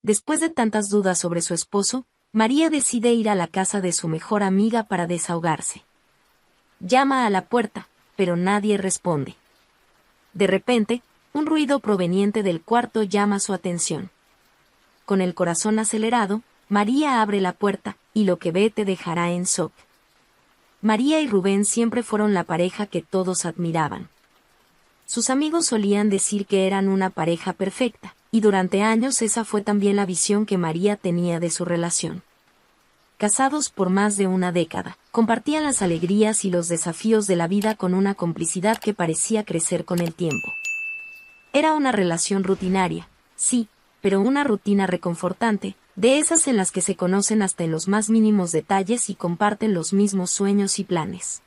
Después de tantas dudas sobre su esposo, María decide ir a la casa de su mejor amiga para desahogarse. Llama a la puerta, pero nadie responde. De repente, un ruido proveniente del cuarto llama su atención. Con el corazón acelerado, María abre la puerta, y lo que ve te dejará en shock. María y Rubén siempre fueron la pareja que todos admiraban. Sus amigos solían decir que eran una pareja perfecta, y durante años esa fue también la visión que María tenía de su relación. Casados por más de una década, compartían las alegrías y los desafíos de la vida con una complicidad que parecía crecer con el tiempo. Era una relación rutinaria, sí, pero una rutina reconfortante, de esas en las que se conocen hasta en los más mínimos detalles y comparten los mismos sueños y planes.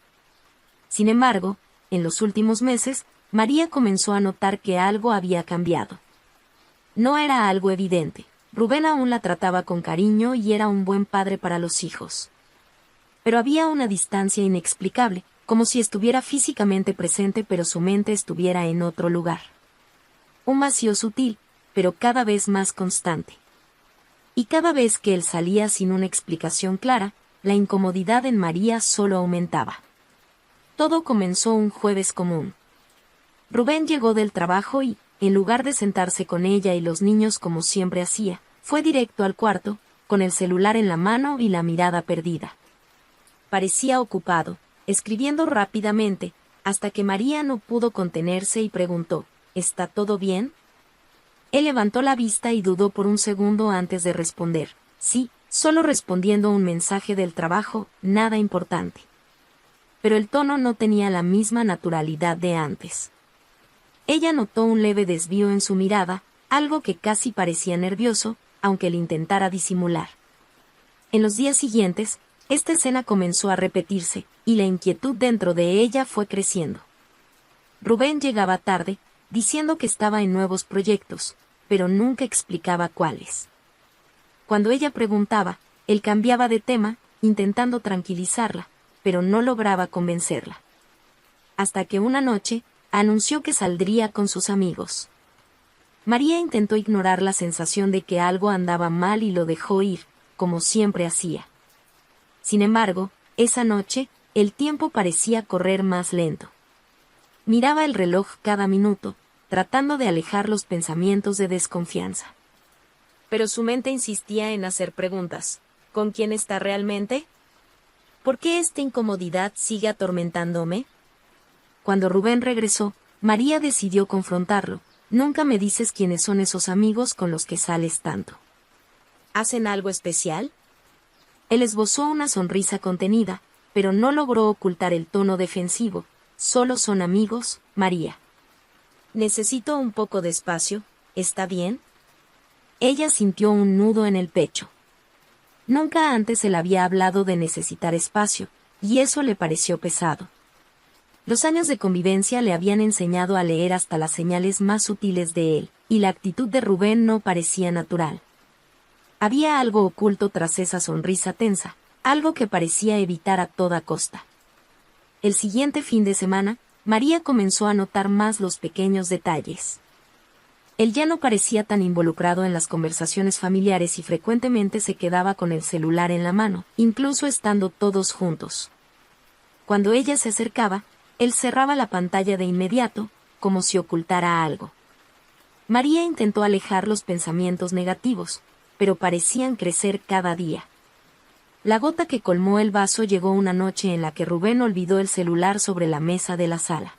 Sin embargo, en los últimos meses, María comenzó a notar que algo había cambiado. No era algo evidente. Rubén aún la trataba con cariño y era un buen padre para los hijos. Pero había una distancia inexplicable, como si estuviera físicamente presente pero su mente estuviera en otro lugar. Un vacío sutil, pero cada vez más constante. Y cada vez que él salía sin una explicación clara, la incomodidad en María solo aumentaba. Todo comenzó un jueves común. Rubén llegó del trabajo y, en lugar de sentarse con ella y los niños como siempre hacía, fue directo al cuarto, con el celular en la mano y la mirada perdida. Parecía ocupado, escribiendo rápidamente, hasta que María no pudo contenerse y preguntó, ¿está todo bien? Él levantó la vista y dudó por un segundo antes de responder, sí, solo respondiendo un mensaje del trabajo, nada importante. Pero el tono no tenía la misma naturalidad de antes. Ella notó un leve desvío en su mirada, algo que casi parecía nervioso, aunque él intentara disimular. En los días siguientes, esta escena comenzó a repetirse, y la inquietud dentro de ella fue creciendo. Rubén llegaba tarde, diciendo que estaba en nuevos proyectos, pero nunca explicaba cuáles. Cuando ella preguntaba, él cambiaba de tema, intentando tranquilizarla, pero no lograba convencerla. Hasta que una noche, anunció que saldría con sus amigos. María intentó ignorar la sensación de que algo andaba mal y lo dejó ir, como siempre hacía. Sin embargo, esa noche, el tiempo parecía correr más lento. Miraba el reloj cada minuto, tratando de alejar los pensamientos de desconfianza. Pero su mente insistía en hacer preguntas. ¿Con quién está realmente? ¿Por qué esta incomodidad sigue atormentándome? Cuando Rubén regresó, María decidió confrontarlo. Nunca me dices quiénes son esos amigos con los que sales tanto. ¿Hacen algo especial? Él esbozó una sonrisa contenida, pero no logró ocultar el tono defensivo. Solo son amigos, María. Necesito un poco de espacio, ¿está bien? Ella sintió un nudo en el pecho. Nunca antes se le había hablado de necesitar espacio, y eso le pareció pesado. Los años de convivencia le habían enseñado a leer hasta las señales más sutiles de él, y la actitud de Rubén no parecía natural. Había algo oculto tras esa sonrisa tensa, algo que parecía evitar a toda costa. El siguiente fin de semana, María comenzó a notar más los pequeños detalles. Él ya no parecía tan involucrado en las conversaciones familiares y frecuentemente se quedaba con el celular en la mano, incluso estando todos juntos. Cuando ella se acercaba, él cerraba la pantalla de inmediato, como si ocultara algo. María intentó alejar los pensamientos negativos, pero parecían crecer cada día. La gota que colmó el vaso llegó una noche en la que Rubén olvidó el celular sobre la mesa de la sala.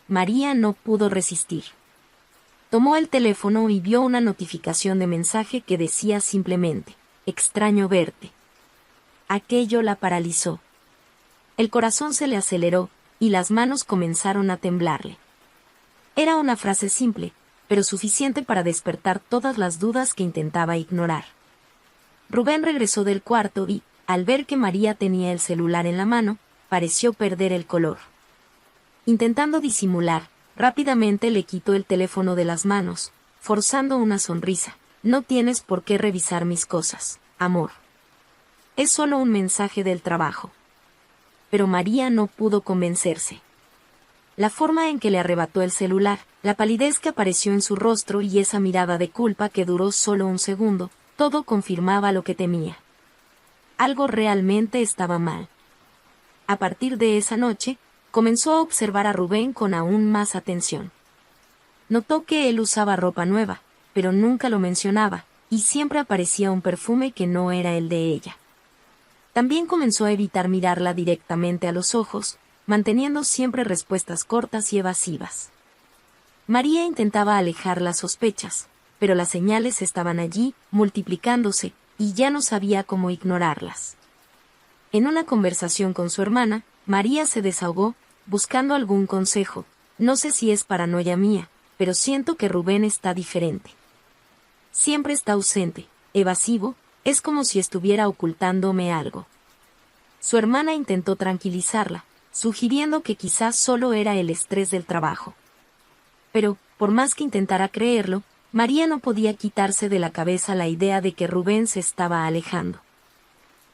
María no pudo resistir. Tomó el teléfono y vio una notificación de mensaje que decía simplemente, «Extraño verte». Aquello la paralizó. El corazón se le aceleró, y las manos comenzaron a temblarle. Era una frase simple, pero suficiente para despertar todas las dudas que intentaba ignorar. Rubén regresó del cuarto y, al ver que María tenía el celular en la mano, pareció perder el color. Intentando disimular, rápidamente le quitó el teléfono de las manos, forzando una sonrisa. «No tienes por qué revisar mis cosas, amor. Es solo un mensaje del trabajo». Pero María no pudo convencerse. La forma en que le arrebató el celular, la palidez que apareció en su rostro y esa mirada de culpa que duró solo un segundo, todo confirmaba lo que temía. Algo realmente estaba mal. A partir de esa noche, comenzó a observar a Rubén con aún más atención. Notó que él usaba ropa nueva, pero nunca lo mencionaba, y siempre aparecía un perfume que no era el de ella. También comenzó a evitar mirarla directamente a los ojos, manteniendo siempre respuestas cortas y evasivas. María intentaba alejar las sospechas, pero las señales estaban allí, multiplicándose, y ya no sabía cómo ignorarlas. En una conversación con su hermana, María se desahogó, buscando algún consejo. No sé si es paranoia mía, pero siento que Rubén está diferente. Siempre está ausente, evasivo, es como si estuviera ocultándome algo. Su hermana intentó tranquilizarla, sugiriendo que quizás solo era el estrés del trabajo. Pero, por más que intentara creerlo, María no podía quitarse de la cabeza la idea de que Rubén se estaba alejando.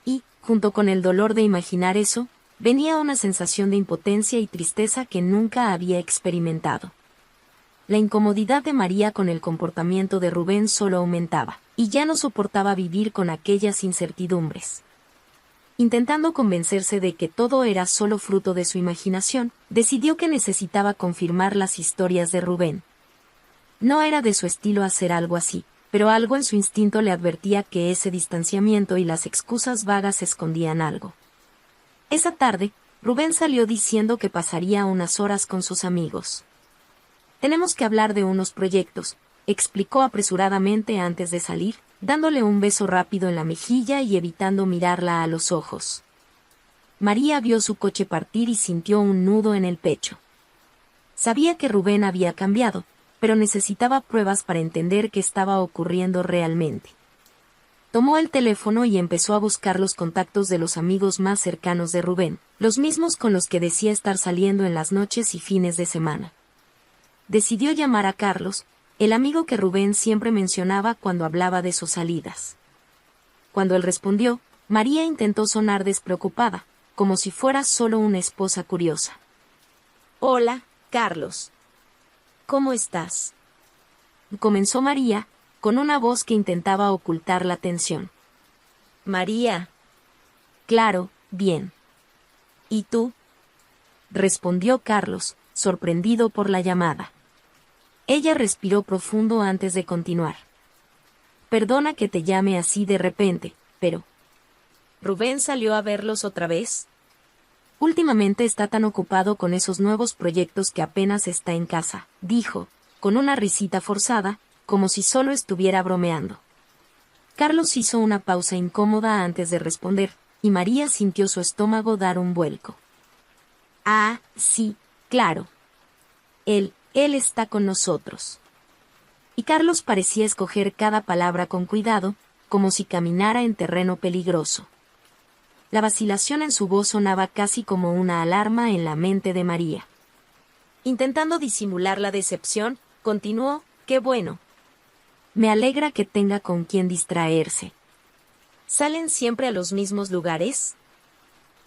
Y, junto con el dolor de imaginar eso, venía una sensación de impotencia y tristeza que nunca había experimentado. La incomodidad de María con el comportamiento de Rubén solo aumentaba, y ya no soportaba vivir con aquellas incertidumbres. Intentando convencerse de que todo era solo fruto de su imaginación, decidió que necesitaba confirmar las historias de Rubén. No era de su estilo hacer algo así, pero algo en su instinto le advertía que ese distanciamiento y las excusas vagas escondían algo. Esa tarde, Rubén salió diciendo que pasaría unas horas con sus amigos. «Tenemos que hablar de unos proyectos», explicó apresuradamente antes de salir, dándole un beso rápido en la mejilla y evitando mirarla a los ojos. María vio su coche partir y sintió un nudo en el pecho. Sabía que Rubén había cambiado, pero necesitaba pruebas para entender qué estaba ocurriendo realmente. Tomó el teléfono y empezó a buscar los contactos de los amigos más cercanos de Rubén, los mismos con los que decía estar saliendo en las noches y fines de semana. Decidió llamar a Carlos, el amigo que Rubén siempre mencionaba cuando hablaba de sus salidas. Cuando él respondió, María intentó sonar despreocupada, como si fuera solo una esposa curiosa. «Hola, Carlos. ¿Cómo estás?», comenzó María, con una voz que intentaba ocultar la tensión. «María». «Claro, bien». «¿Y tú?», respondió Carlos, sorprendido por la llamada. Ella respiró profundo antes de continuar. «Perdona que te llame así de repente, pero... ¿Rubén salió a verlos otra vez? Últimamente está tan ocupado con esos nuevos proyectos que apenas está en casa», dijo, con una risita forzada, como si solo estuviera bromeando. Carlos hizo una pausa incómoda antes de responder, y María sintió su estómago dar un vuelco. «Ah, sí, claro. Él está con nosotros». Y Carlos parecía escoger cada palabra con cuidado, como si caminara en terreno peligroso. La vacilación en su voz sonaba casi como una alarma en la mente de María. Intentando disimular la decepción, continuó: «Qué bueno. Me alegra que tenga con quien distraerse. ¿Salen siempre a los mismos lugares?».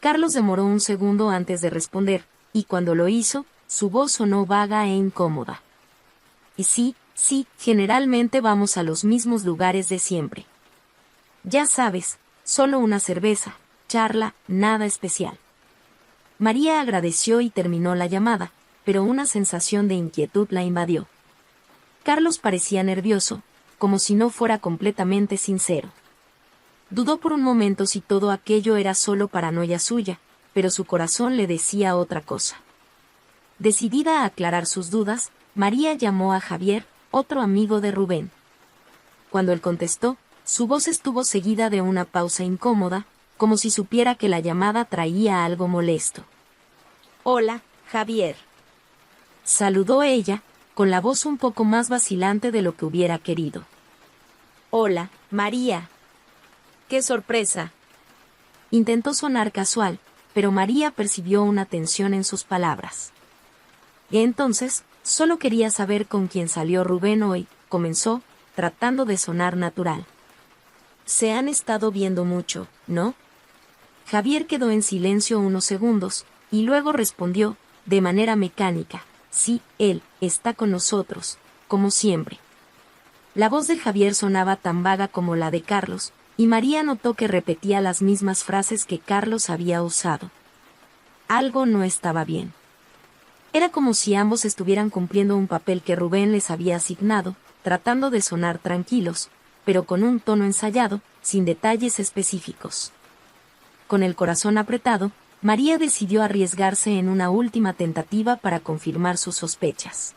Carlos demoró un segundo antes de responder, y cuando lo hizo, su voz sonó vaga e incómoda. «Y sí, generalmente vamos a los mismos lugares de siempre. Ya sabes, solo una cerveza, charla, nada especial». María agradeció y terminó la llamada, pero una sensación de inquietud la invadió. Carlos parecía nervioso, como si no fuera completamente sincero. Dudó por un momento si todo aquello era solo paranoia suya, pero su corazón le decía otra cosa. Decidida a aclarar sus dudas, María llamó a Javier, otro amigo de Rubén. Cuando él contestó, su voz estuvo seguida de una pausa incómoda, como si supiera que la llamada traía algo molesto. «Hola, Javier», saludó ella, con la voz un poco más vacilante de lo que hubiera querido. «Hola, María. ¡Qué sorpresa!». Intentó sonar casual, pero María percibió una tensión en sus palabras. Y entonces, solo quería saber con quién salió Rubén hoy, comenzó, tratando de sonar natural. «Se han estado viendo mucho, ¿no?». Javier quedó en silencio unos segundos, y luego respondió: de manera mecánica: sí, él está con nosotros, como siempre. La voz de Javier sonaba tan vaga como la de Carlos, y María notó que repetía las mismas frases que Carlos había usado. Algo no estaba bien. Era como si ambos estuvieran cumpliendo un papel que Rubén les había asignado, tratando de sonar tranquilos, pero con un tono ensayado, sin detalles específicos. Con el corazón apretado, María decidió arriesgarse en una última tentativa para confirmar sus sospechas.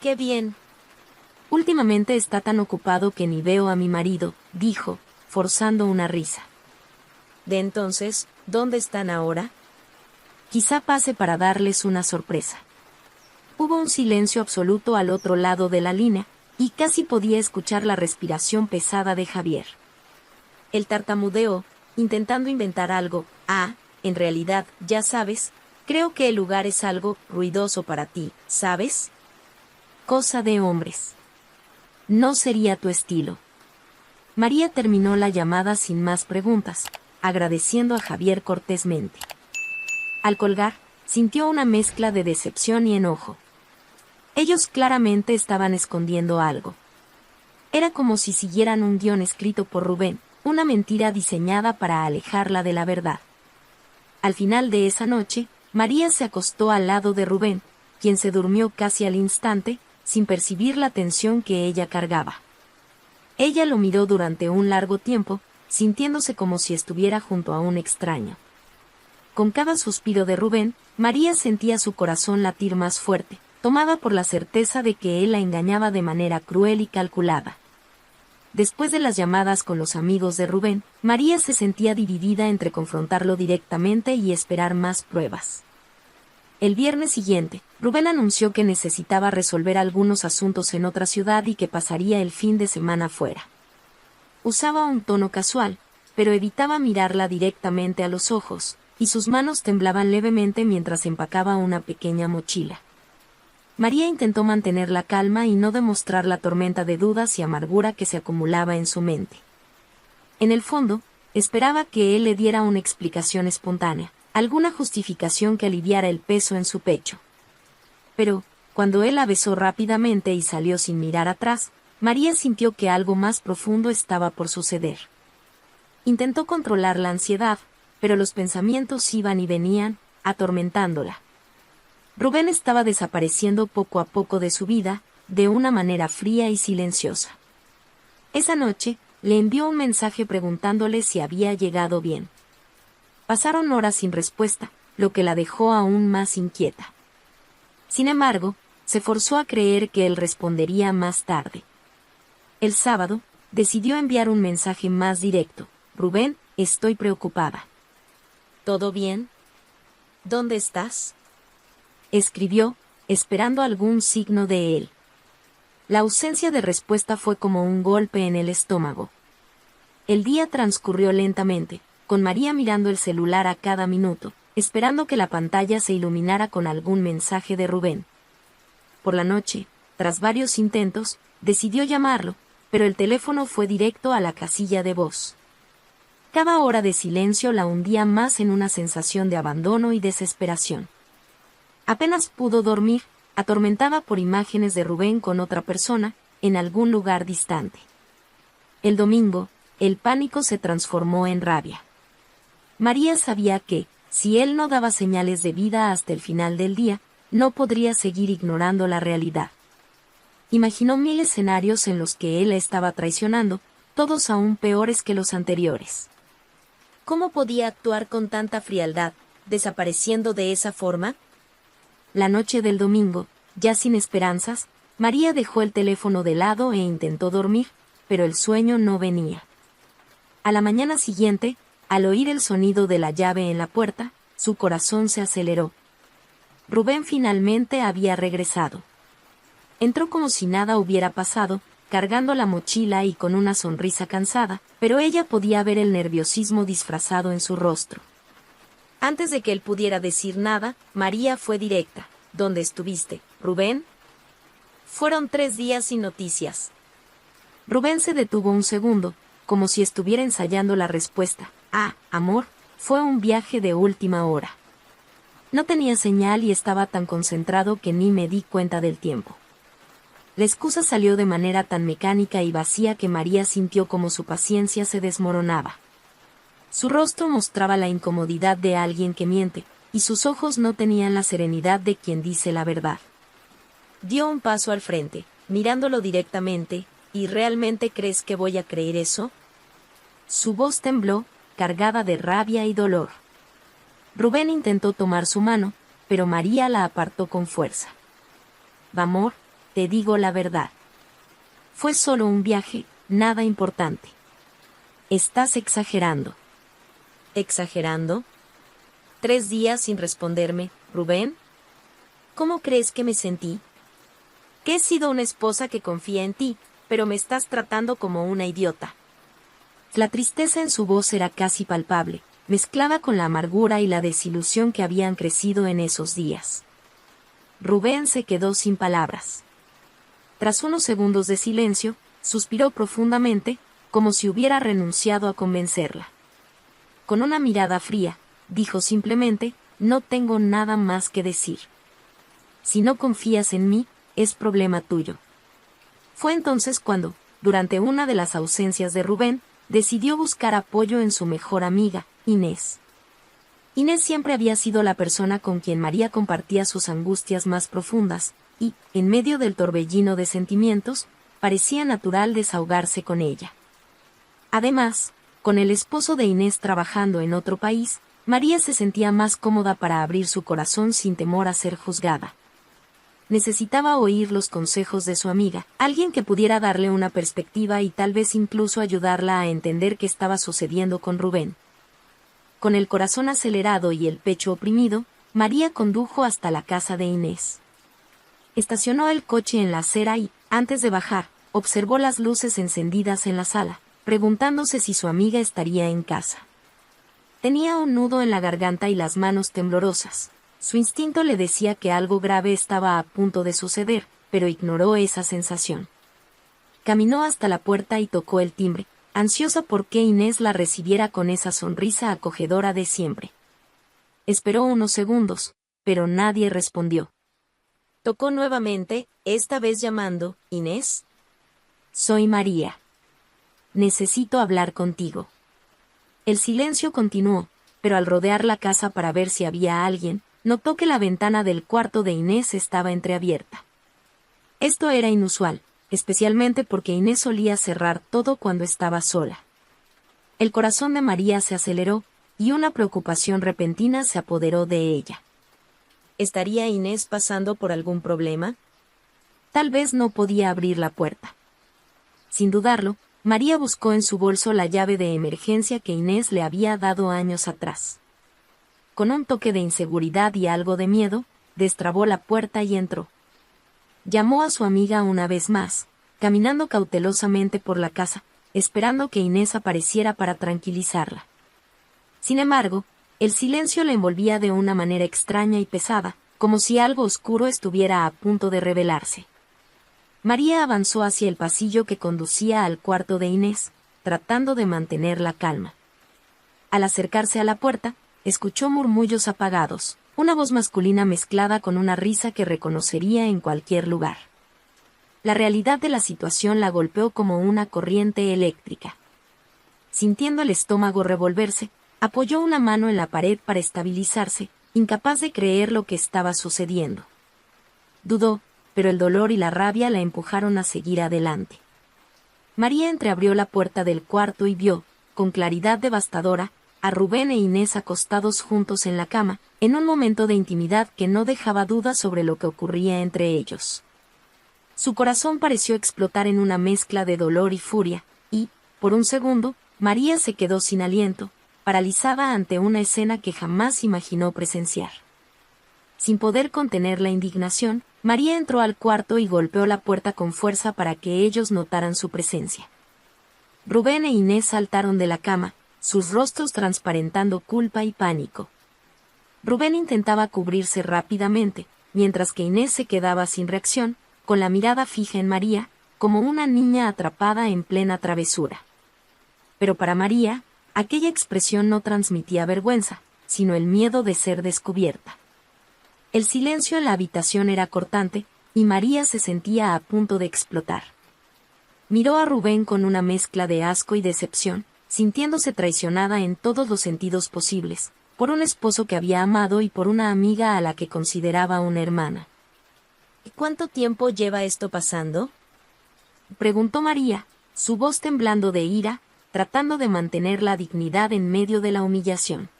«Qué bien. Últimamente está tan ocupado que ni veo a mi marido», dijo, forzando una risa. «¿De entonces, dónde están ahora?» «Quizá pase para darles una sorpresa». Hubo un silencio absoluto al otro lado de la línea, y casi podía escuchar la respiración pesada de Javier. Él tartamudeó, intentando inventar algo. En realidad, ya sabes, creo que el lugar es algo ruidoso para ti, ¿sabes? Cosa de hombres. No sería tu estilo». María terminó la llamada sin más preguntas, agradeciendo a Javier cortésmente. Al colgar, sintió una mezcla de decepción y enojo. Ellos claramente estaban escondiendo algo. Era como si siguieran un guión escrito por Rubén, una mentira diseñada para alejarla de la verdad. Al final de esa noche, María se acostó al lado de Rubén, quien se durmió casi al instante, sin percibir la tensión que ella cargaba. Ella lo miró durante un largo tiempo, sintiéndose como si estuviera junto a un extraño. Con cada suspiro de Rubén, María sentía su corazón latir más fuerte, tomada por la certeza de que él la engañaba de manera cruel y calculada. Después de las llamadas con los amigos de Rubén, María se sentía dividida entre confrontarlo directamente y esperar más pruebas. El viernes siguiente, Rubén anunció que necesitaba resolver algunos asuntos en otra ciudad y que pasaría el fin de semana fuera. Usaba un tono casual, pero evitaba mirarla directamente a los ojos, y sus manos temblaban levemente mientras empacaba una pequeña mochila. María intentó mantener la calma y no demostrar la tormenta de dudas y amargura que se acumulaba en su mente. En el fondo, esperaba que él le diera una explicación espontánea, alguna justificación que aliviara el peso en su pecho. Pero, cuando él la besó rápidamente y salió sin mirar atrás, María sintió que algo más profundo estaba por suceder. Intentó controlar la ansiedad, pero los pensamientos iban y venían, atormentándola. Rubén estaba desapareciendo poco a poco de su vida, de una manera fría y silenciosa. Esa noche, le envió un mensaje preguntándole si había llegado bien. Pasaron horas sin respuesta, lo que la dejó aún más inquieta. Sin embargo, se forzó a creer que él respondería más tarde. El sábado, decidió enviar un mensaje más directo. «Rubén, estoy preocupada». «¿Todo bien? ¿Dónde estás?», escribió, esperando algún signo de él. La ausencia de respuesta fue como un golpe en el estómago. El día transcurrió lentamente, con María mirando el celular a cada minuto, esperando que la pantalla se iluminara con algún mensaje de Rubén. Por la noche, tras varios intentos, decidió llamarlo, pero el teléfono fue directo a la casilla de voz. Cada hora de silencio la hundía más en una sensación de abandono y desesperación. Apenas pudo dormir, atormentada por imágenes de Rubén con otra persona, en algún lugar distante. El domingo, el pánico se transformó en rabia. María sabía que, si él no daba señales de vida hasta el final del día, no podría seguir ignorando la realidad. Imaginó 1000 escenarios en los que él la estaba traicionando, todos aún peores que los anteriores. ¿Cómo podía actuar con tanta frialdad, desapareciendo de esa forma? La noche del domingo, ya sin esperanzas, María dejó el teléfono de lado e intentó dormir, pero el sueño no venía. A la mañana siguiente, al oír el sonido de la llave en la puerta, su corazón se aceleró. Rubén finalmente había regresado. Entró como si nada hubiera pasado, cargando la mochila y con una sonrisa cansada, pero ella podía ver el nerviosismo disfrazado en su rostro. Antes de que él pudiera decir nada, María fue directa. ¿Dónde estuviste, Rubén? Fueron 3 días sin noticias. Rubén se detuvo un segundo, como si estuviera ensayando la respuesta. Amor, fue un viaje de última hora. No tenía señal y estaba tan concentrado que ni me di cuenta del tiempo. La excusa salió de manera tan mecánica y vacía que María sintió como su paciencia se desmoronaba. Su rostro mostraba la incomodidad de alguien que miente, y sus ojos no tenían la serenidad de quien dice la verdad. Dio un paso al frente, mirándolo directamente. ¿Y realmente crees que voy a creer eso? Su voz tembló, cargada de rabia y dolor. Rubén intentó tomar su mano, pero María la apartó con fuerza. Amor, te digo la verdad. Fue solo un viaje, nada importante. Estás exagerando. ¿Exagerando? 3 días sin responderme, Rubén. ¿Cómo crees que me sentí? Que he sido una esposa que confía en ti, pero me estás tratando como una idiota. La tristeza en su voz era casi palpable, mezclada con la amargura y la desilusión que habían crecido en esos días. Rubén se quedó sin palabras. Tras unos segundos de silencio, suspiró profundamente, como si hubiera renunciado a convencerla. Con una mirada fría, dijo simplemente, no tengo nada más que decir. Si no confías en mí, es problema tuyo. Fue entonces cuando, durante una de las ausencias de Rubén, decidió buscar apoyo en su mejor amiga, Inés. Inés siempre había sido la persona con quien María compartía sus angustias más profundas, y, en medio del torbellino de sentimientos, parecía natural desahogarse con ella. Además, con el esposo de Inés trabajando en otro país, María se sentía más cómoda para abrir su corazón sin temor a ser juzgada. Necesitaba oír los consejos de su amiga, alguien que pudiera darle una perspectiva y tal vez incluso ayudarla a entender qué estaba sucediendo con Rubén. Con el corazón acelerado y el pecho oprimido, María condujo hasta la casa de Inés. Estacionó el coche en la acera y, antes de bajar, observó las luces encendidas en la sala, preguntándose si su amiga estaría en casa. Tenía un nudo en la garganta y las manos temblorosas. Su instinto le decía que algo grave estaba a punto de suceder, pero ignoró esa sensación. Caminó hasta la puerta y tocó el timbre, ansiosa por que Inés la recibiera con esa sonrisa acogedora de siempre. Esperó unos segundos, pero nadie respondió. Tocó nuevamente, esta vez llamando, «Inés». «Soy María. Necesito hablar contigo». El silencio continuó, pero al rodear la casa para ver si había alguien, notó que la ventana del cuarto de Inés estaba entreabierta. Esto era inusual, especialmente porque Inés solía cerrar todo cuando estaba sola. El corazón de María se aceleró, y una preocupación repentina se apoderó de ella. ¿Estaría Inés pasando por algún problema? Tal vez no podía abrir la puerta. Sin dudarlo, María buscó en su bolso la llave de emergencia que Inés le había dado años atrás. Con un toque de inseguridad y algo de miedo, destrabó la puerta y entró. Llamó a su amiga una vez más, caminando cautelosamente por la casa, esperando que Inés apareciera para tranquilizarla. Sin embargo, el silencio la envolvía de una manera extraña y pesada, como si algo oscuro estuviera a punto de revelarse. María avanzó hacia el pasillo que conducía al cuarto de Inés, tratando de mantener la calma. Al acercarse a la puerta, escuchó murmullos apagados, una voz masculina mezclada con una risa que reconocería en cualquier lugar. La realidad de la situación la golpeó como una corriente eléctrica. Sintiendo el estómago revolverse, apoyó una mano en la pared para estabilizarse, incapaz de creer lo que estaba sucediendo. Dudó, pero el dolor y la rabia la empujaron a seguir adelante. María entreabrió la puerta del cuarto y vio, con claridad devastadora, a Rubén e Inés acostados juntos en la cama, en un momento de intimidad que no dejaba dudas sobre lo que ocurría entre ellos. Su corazón pareció explotar en una mezcla de dolor y furia, y, por un segundo, María se quedó sin aliento, paralizada ante una escena que jamás imaginó presenciar. Sin poder contener la indignación, María entró al cuarto y golpeó la puerta con fuerza para que ellos notaran su presencia. Rubén e Inés saltaron de la cama, sus rostros transparentando culpa y pánico. Rubén intentaba cubrirse rápidamente, mientras que Inés se quedaba sin reacción, con la mirada fija en María, como una niña atrapada en plena travesura. Pero para María, aquella expresión no transmitía vergüenza, sino el miedo de ser descubierta. El silencio en la habitación era cortante, y María se sentía a punto de explotar. Miró a Rubén con una mezcla de asco y decepción, sintiéndose traicionada en todos los sentidos posibles, por un esposo que había amado y por una amiga a la que consideraba una hermana. ¿Y cuánto tiempo lleva esto pasando?, preguntó María, su voz temblando de ira, tratando de mantener la dignidad en medio de la humillación.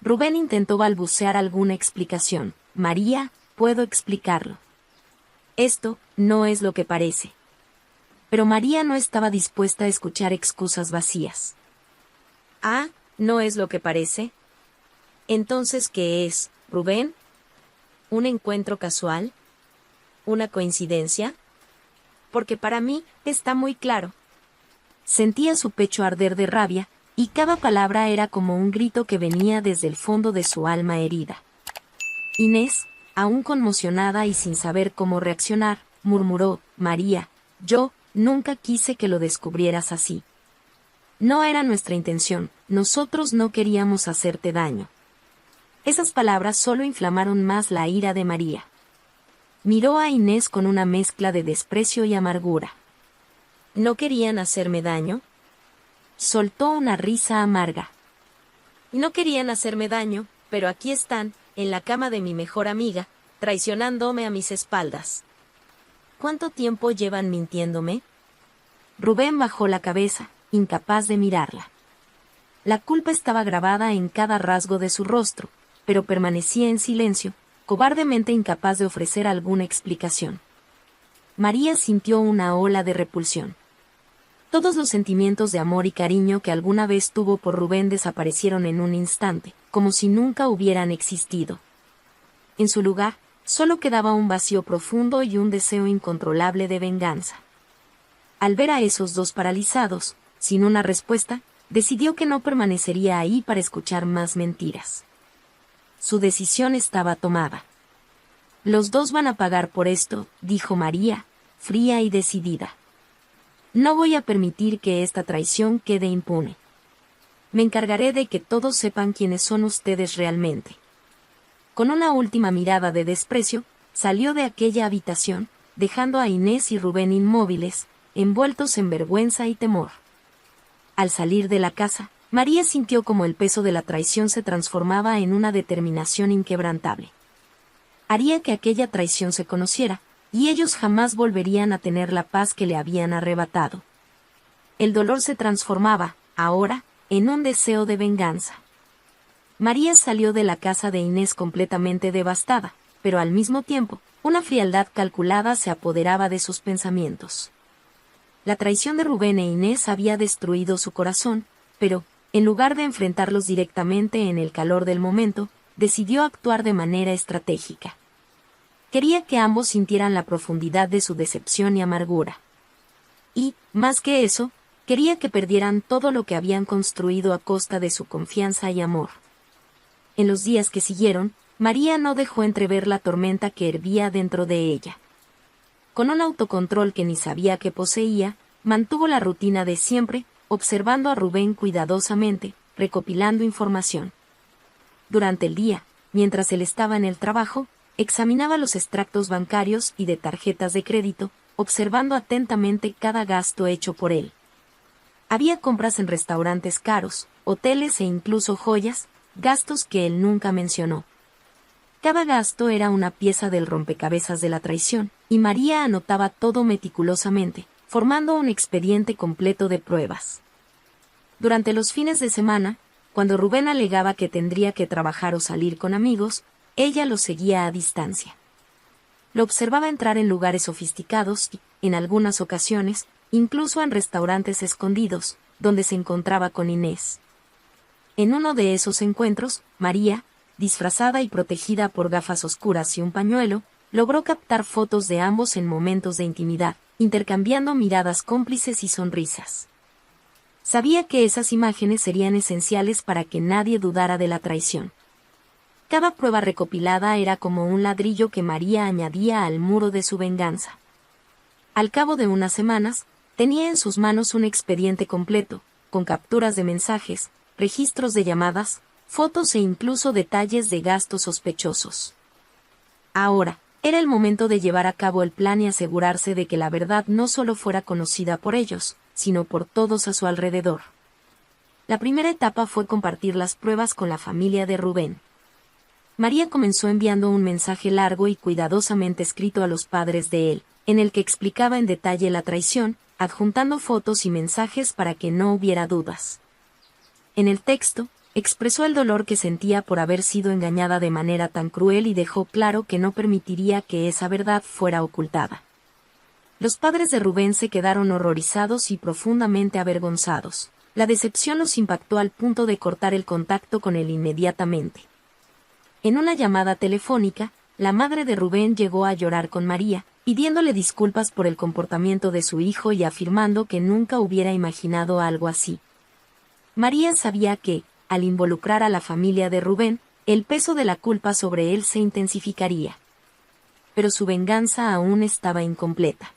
Rubén intentó balbucear alguna explicación. María, puedo explicarlo. Esto no es lo que parece. Pero María no estaba dispuesta a escuchar excusas vacías. Ah, ¿no es lo que parece? Entonces, ¿qué es, Rubén? ¿Un encuentro casual? ¿Una coincidencia? Porque para mí está muy claro. Sentía su pecho arder de rabia, y cada palabra era como un grito que venía desde el fondo de su alma herida. Inés, aún conmocionada y sin saber cómo reaccionar, murmuró: María, yo nunca quise que lo descubrieras así. No era nuestra intención, nosotros no queríamos hacerte daño. Esas palabras solo inflamaron más la ira de María. Miró a Inés con una mezcla de desprecio y amargura. ¿No querían hacerme daño? Soltó una risa amarga. No querían hacerme daño, pero aquí están, en la cama de mi mejor amiga, traicionándome a mis espaldas. ¿Cuánto tiempo llevan mintiéndome? Rubén bajó la cabeza, incapaz de mirarla. La culpa estaba grabada en cada rasgo de su rostro, pero permanecía en silencio, cobardemente incapaz de ofrecer alguna explicación. María sintió una ola de repulsión. Todos los sentimientos de amor y cariño que alguna vez tuvo por Rubén desaparecieron en un instante, como si nunca hubieran existido. En su lugar, solo quedaba un vacío profundo y un deseo incontrolable de venganza. Al ver a esos dos paralizados, sin una respuesta, decidió que no permanecería ahí para escuchar más mentiras. Su decisión estaba tomada. Los dos van a pagar por esto, dijo María, fría y decidida. No voy a permitir que esta traición quede impune. Me encargaré de que todos sepan quiénes son ustedes realmente. Con una última mirada de desprecio, salió de aquella habitación, dejando a Inés y Rubén inmóviles, envueltos en vergüenza y temor. Al salir de la casa, María sintió como el peso de la traición se transformaba en una determinación inquebrantable. Haría que aquella traición se conociera, y ellos jamás volverían a tener la paz que le habían arrebatado. El dolor se transformaba, ahora, en un deseo de venganza. María salió de la casa de Inés completamente devastada, pero al mismo tiempo, una frialdad calculada se apoderaba de sus pensamientos. La traición de Rubén e Inés había destruido su corazón, pero, en lugar de enfrentarlos directamente en el calor del momento, decidió actuar de manera estratégica. Quería que ambos sintieran la profundidad de su decepción y amargura. Y, más que eso, quería que perdieran todo lo que habían construido a costa de su confianza y amor. En los días que siguieron, María no dejó entrever la tormenta que hervía dentro de ella. Con un autocontrol que ni sabía que poseía, mantuvo la rutina de siempre, observando a Rubén cuidadosamente, recopilando información. Durante el día, mientras él estaba en el trabajo, examinaba los extractos bancarios y de tarjetas de crédito, observando atentamente cada gasto hecho por él. Había compras en restaurantes caros, hoteles e incluso joyas, gastos que él nunca mencionó. Cada gasto era una pieza del rompecabezas de la traición, y María anotaba todo meticulosamente, formando un expediente completo de pruebas. Durante los fines de semana, cuando Rubén alegaba que tendría que trabajar o salir con amigos, ella lo seguía a distancia. Lo observaba entrar en lugares sofisticados y, en algunas ocasiones, incluso en restaurantes escondidos, donde se encontraba con Inés. En uno de esos encuentros, María, disfrazada y protegida por gafas oscuras y un pañuelo, logró captar fotos de ambos en momentos de intimidad, intercambiando miradas cómplices y sonrisas. Sabía que esas imágenes serían esenciales para que nadie dudara de la traición. Cada prueba recopilada era como un ladrillo que María añadía al muro de su venganza. Al cabo de unas semanas, tenía en sus manos un expediente completo, con capturas de mensajes, registros de llamadas, fotos e incluso detalles de gastos sospechosos. Ahora, era el momento de llevar a cabo el plan y asegurarse de que la verdad no solo fuera conocida por ellos, sino por todos a su alrededor. La primera etapa fue compartir las pruebas con la familia de Rubén. María comenzó enviando un mensaje largo y cuidadosamente escrito a los padres de él, en el que explicaba en detalle la traición, adjuntando fotos y mensajes para que no hubiera dudas. En el texto, expresó el dolor que sentía por haber sido engañada de manera tan cruel y dejó claro que no permitiría que esa verdad fuera ocultada. Los padres de Rubén se quedaron horrorizados y profundamente avergonzados. La decepción los impactó al punto de cortar el contacto con él inmediatamente. En una llamada telefónica, la madre de Rubén llegó a llorar con María, pidiéndole disculpas por el comportamiento de su hijo y afirmando que nunca hubiera imaginado algo así. María sabía que, al involucrar a la familia de Rubén, el peso de la culpa sobre él se intensificaría. Pero su venganza aún estaba incompleta.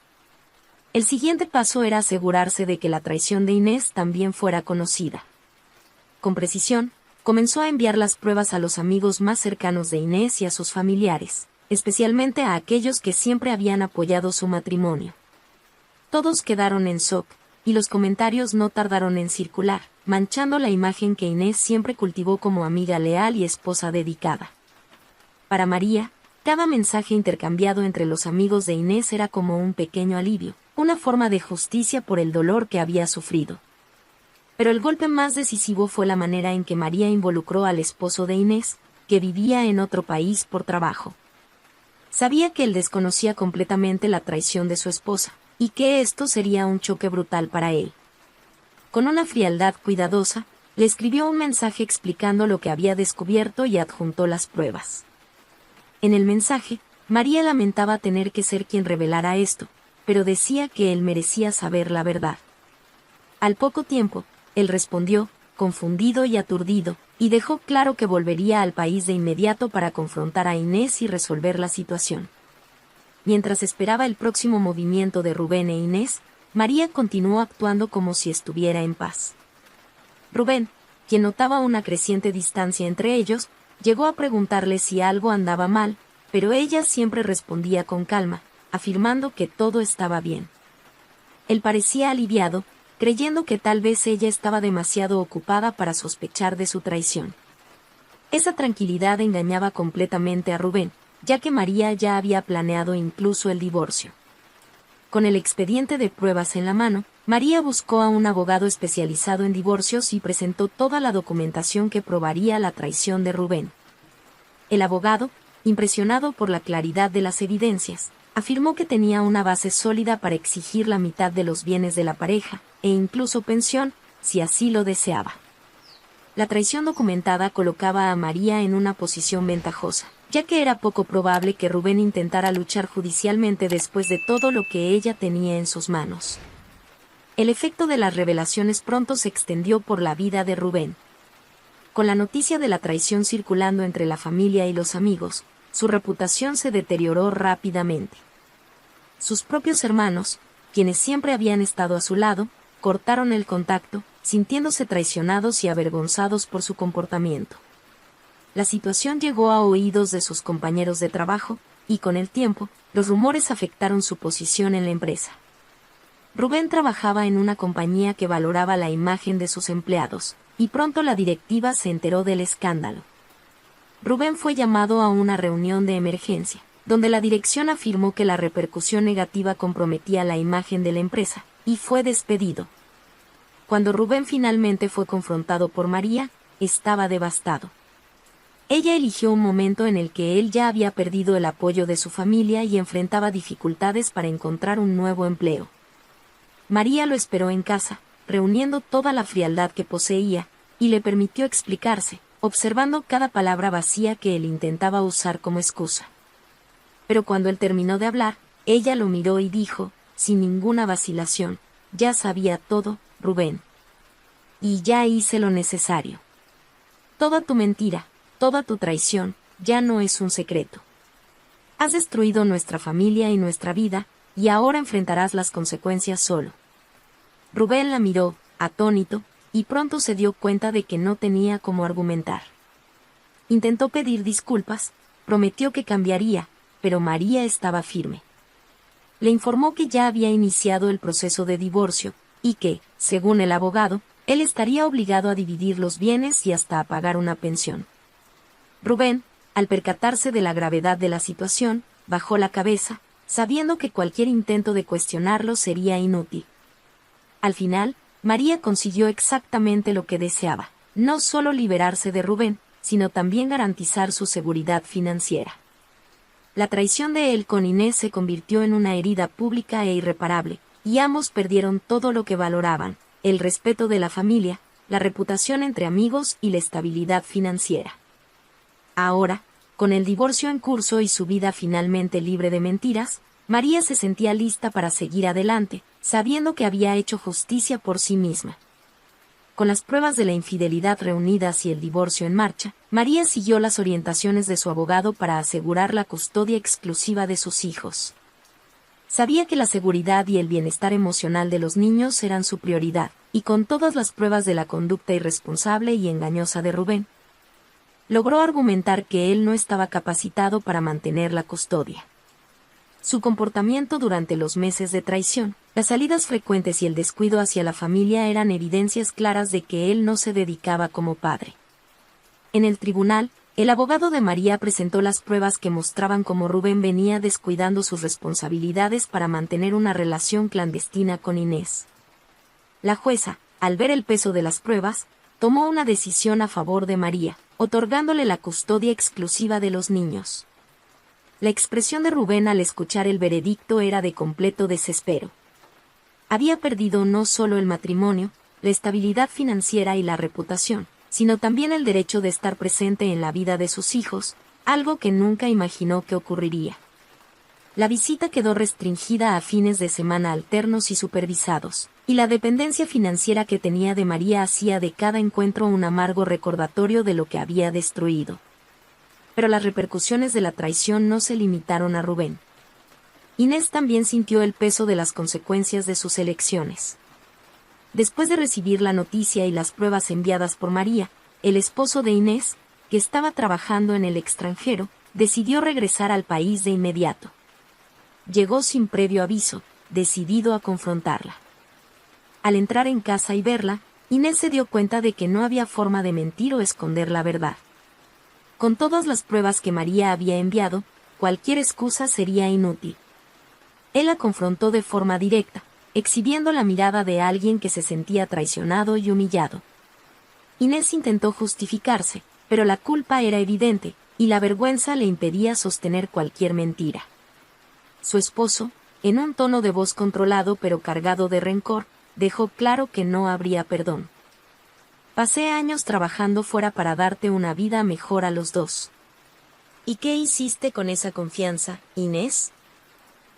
El siguiente paso era asegurarse de que la traición de Inés también fuera conocida. Con precisión, comenzó a enviar las pruebas a los amigos más cercanos de Inés y a sus familiares, especialmente a aquellos que siempre habían apoyado su matrimonio. Todos quedaron en shock, y los comentarios no tardaron en circular, manchando la imagen que Inés siempre cultivó como amiga leal y esposa dedicada. Para María, cada mensaje intercambiado entre los amigos de Inés era como un pequeño alivio, una forma de justicia por el dolor que había sufrido. Pero el golpe más decisivo fue la manera en que María involucró al esposo de Inés, que vivía en otro país por trabajo. Sabía que él desconocía completamente la traición de su esposa, y que esto sería un choque brutal para él. Con una frialdad cuidadosa, le escribió un mensaje explicando lo que había descubierto y adjuntó las pruebas. En el mensaje, María lamentaba tener que ser quien revelara esto, pero decía que él merecía saber la verdad. Al poco tiempo, él respondió, confundido y aturdido, y dejó claro que volvería al país de inmediato para confrontar a Inés y resolver la situación. Mientras esperaba el próximo movimiento de Rubén e Inés, María continuó actuando como si estuviera en paz. Rubén, quien notaba una creciente distancia entre ellos, llegó a preguntarle si algo andaba mal, pero ella siempre respondía con calma, afirmando que todo estaba bien. Él parecía aliviado, creyendo que tal vez ella estaba demasiado ocupada para sospechar de su traición. Esa tranquilidad engañaba completamente a Rubén, ya que María ya había planeado incluso el divorcio. Con el expediente de pruebas en la mano, María buscó a un abogado especializado en divorcios y presentó toda la documentación que probaría la traición de Rubén. El abogado, impresionado por la claridad de las evidencias, afirmó que tenía una base sólida para exigir la mitad de los bienes de la pareja, e incluso pensión, si así lo deseaba. La traición documentada colocaba a María en una posición ventajosa, ya que era poco probable que Rubén intentara luchar judicialmente después de todo lo que ella tenía en sus manos. El efecto de las revelaciones pronto se extendió por la vida de Rubén. Con la noticia de la traición circulando entre la familia y los amigos, su reputación se deterioró rápidamente. Sus propios hermanos, quienes siempre habían estado a su lado, cortaron el contacto, sintiéndose traicionados y avergonzados por su comportamiento. La situación llegó a oídos de sus compañeros de trabajo, y con el tiempo, los rumores afectaron su posición en la empresa. Rubén trabajaba en una compañía que valoraba la imagen de sus empleados, y pronto la directiva se enteró del escándalo. Rubén fue llamado a una reunión de emergencia, donde la dirección afirmó que la repercusión negativa comprometía la imagen de la empresa, y fue despedido. Cuando Rubén finalmente fue confrontado por María, estaba devastado. Ella eligió un momento en el que él ya había perdido el apoyo de su familia y enfrentaba dificultades para encontrar un nuevo empleo. María lo esperó en casa, reuniendo toda la frialdad que poseía, y le permitió explicarse, observando cada palabra vacía que él intentaba usar como excusa. Pero cuando él terminó de hablar, ella lo miró y dijo, sin ninguna vacilación, «Ya sabía todo, Rubén. Y ya hice lo necesario. Toda tu mentira, toda tu traición, ya no es un secreto. Has destruido nuestra familia y nuestra vida, y ahora enfrentarás las consecuencias solo». Rubén la miró, atónito, y pronto se dio cuenta de que no tenía cómo argumentar. Intentó pedir disculpas, prometió que cambiaría, pero María estaba firme. Le informó que ya había iniciado el proceso de divorcio, y que, según el abogado, él estaría obligado a dividir los bienes y hasta a pagar una pensión. Rubén, al percatarse de la gravedad de la situación, bajó la cabeza, sabiendo que cualquier intento de cuestionarlo sería inútil. Al final, María consiguió exactamente lo que deseaba, no solo liberarse de Rubén, sino también garantizar su seguridad financiera. La traición de él con Inés se convirtió en una herida pública e irreparable, y ambos perdieron todo lo que valoraban: el respeto de la familia, la reputación entre amigos y la estabilidad financiera. Ahora, con el divorcio en curso y su vida finalmente libre de mentiras, María se sentía lista para seguir adelante, sabiendo que había hecho justicia por sí misma. Con las pruebas de la infidelidad reunidas y el divorcio en marcha, María siguió las orientaciones de su abogado para asegurar la custodia exclusiva de sus hijos. Sabía que la seguridad y el bienestar emocional de los niños eran su prioridad, y con todas las pruebas de la conducta irresponsable y engañosa de Rubén, logró argumentar que él no estaba capacitado para mantener la custodia. Su comportamiento durante los meses de traición, las salidas frecuentes y el descuido hacia la familia eran evidencias claras de que él no se dedicaba como padre. En el tribunal, el abogado de María presentó las pruebas que mostraban cómo Rubén venía descuidando sus responsabilidades para mantener una relación clandestina con Inés. La jueza, al ver el peso de las pruebas, tomó una decisión a favor de María, otorgándole la custodia exclusiva de los niños. La expresión de Rubén al escuchar el veredicto era de completo desespero. Había perdido no solo el matrimonio, la estabilidad financiera y la reputación, sino también el derecho de estar presente en la vida de sus hijos, algo que nunca imaginó que ocurriría. La visita quedó restringida a fines de semana alternos y supervisados, y la dependencia financiera que tenía de María hacía de cada encuentro un amargo recordatorio de lo que había destruido. Pero las repercusiones de la traición no se limitaron a Rubén. Inés también sintió el peso de las consecuencias de sus elecciones. Después de recibir la noticia y las pruebas enviadas por María, el esposo de Inés, que estaba trabajando en el extranjero, decidió regresar al país de inmediato. Llegó sin previo aviso, decidido a confrontarla. Al entrar en casa y verla, Inés se dio cuenta de que no había forma de mentir o esconder la verdad. Con todas las pruebas que María había enviado, cualquier excusa sería inútil. Él la confrontó de forma directa, exhibiendo la mirada de alguien que se sentía traicionado y humillado. Inés intentó justificarse, pero la culpa era evidente, y la vergüenza le impedía sostener cualquier mentira. Su esposo, en un tono de voz controlado pero cargado de rencor, dejó claro que no habría perdón. Pasé años trabajando fuera para darte una vida mejor a los dos. ¿Y qué hiciste con esa confianza, Inés?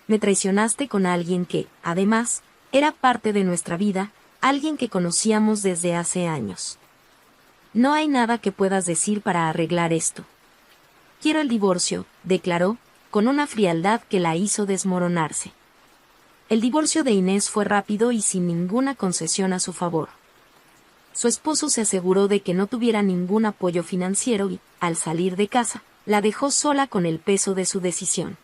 Me traicionaste con alguien que, además, era parte de nuestra vida, alguien que conocíamos desde hace años. No hay nada que puedas decir para arreglar esto. Quiero el divorcio, declaró, con una frialdad que la hizo desmoronarse. El divorcio de Inés fue rápido y sin ninguna concesión a su favor. Su esposo se aseguró de que no tuviera ningún apoyo financiero y, al salir de casa, la dejó sola con el peso de su decisión.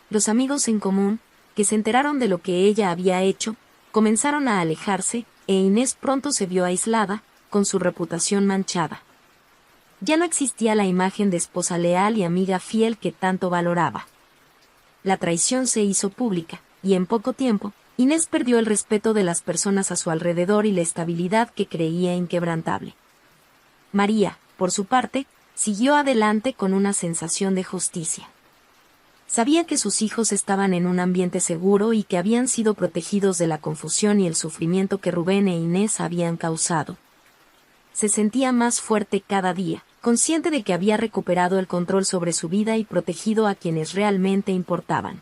Los amigos en común, que se enteraron de lo que ella había hecho, comenzaron a alejarse, e Inés pronto se vio aislada, con su reputación manchada. Ya no existía la imagen de esposa leal y amiga fiel que tanto valoraba. La traición se hizo pública, y en poco tiempo, Inés perdió el respeto de las personas a su alrededor y la estabilidad que creía inquebrantable. María, por su parte, siguió adelante con una sensación de justicia. Sabía que sus hijos estaban en un ambiente seguro y que habían sido protegidos de la confusión y el sufrimiento que Rubén e Inés habían causado. Se sentía más fuerte cada día, consciente de que había recuperado el control sobre su vida y protegido a quienes realmente importaban.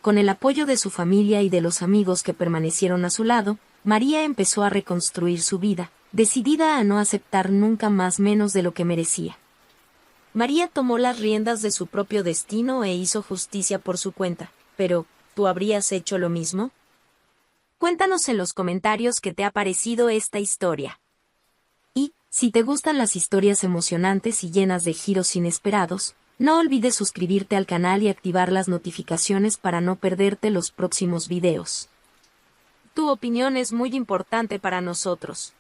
Con el apoyo de su familia y de los amigos que permanecieron a su lado, María empezó a reconstruir su vida, decidida a no aceptar nunca más menos de lo que merecía. María tomó las riendas de su propio destino e hizo justicia por su cuenta, pero, ¿tú habrías hecho lo mismo? Cuéntanos en los comentarios qué te ha parecido esta historia. Y, si te gustan las historias emocionantes y llenas de giros inesperados, No olvides suscribirte al canal y activar las notificaciones para no perderte los próximos videos. Tu opinión es muy importante para nosotros.